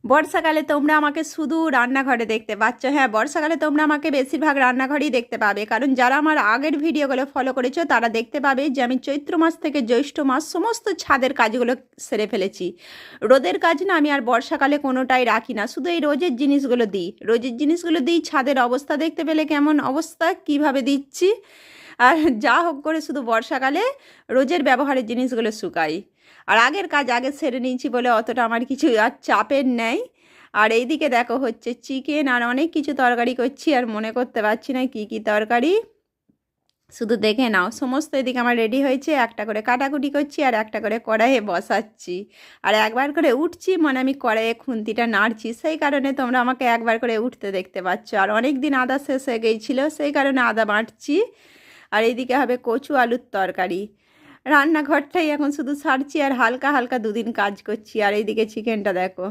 বর্ষাকালে তোমরা আমাকে শুধু রান্নাঘরে দেখতে পাচ্ছ। হ্যাঁ, বর্ষাকালে তোমরা আমাকে বেশিরভাগ রান্নাঘরেই দেখতে পাবে, কারণ যারা আমার আগের ভিডিওগুলো ফলো করেছো তারা দেখতে পাবে যে আমি চৈত্র মাস থেকে জ্যৈষ্ঠ মাস সমস্ত ছাদের কাজগুলো সেরে ফেলেছি। রোদের কাজ না আমি আর বর্ষাকালে কোনোটাই রাখি না, শুধু এই রোজের জিনিসগুলো দিই। রোজের জিনিসগুলো দিই, ছাদের অবস্থা দেখতে পেলে কেমন অবস্থা, কিভাবে দিচ্ছি। আর যা হোক করে শুধু বর্ষাকালে রোজের ব্যবহারের জিনিসগুলো শুকাই। আর আগের কাজ আগে সেরে নিয়েছি বলে অতটা আমার কিছু আর চাপের নেই। আর এইদিকে দেখো হচ্ছে চিকেন আর অনেক কিছু তরকারি করছি, আর মনে করতে পারছি না কি কি তরকারি, শুধু দেখে নাও। সমস্ত এদিকে আমার রেডি হয়েছে, একটা করে কাটাকুটি করছি আর একটা করে কড়াইয়ে বসাচ্ছি। আর একবার করে উঠছি, মানে আমি কড়াইয়ে খুন্তিটা নাড়ছি, সেই কারণে তোমরা আমাকে একবার করে উঠতে দেখতে পাচ্ছ। আর অনেক দিন আদা শেষ হয়ে গিয়েছিলো, সেই কারণে আদা বাটছি। আর এইদিকে হবে কচু আলুর তরকারি। রান্নাঘরটাই এখন শুধু সারছি আর হালকা হালকা দুদিন কাজ করছি। আর এইদিকে চিকেনটা দেখো।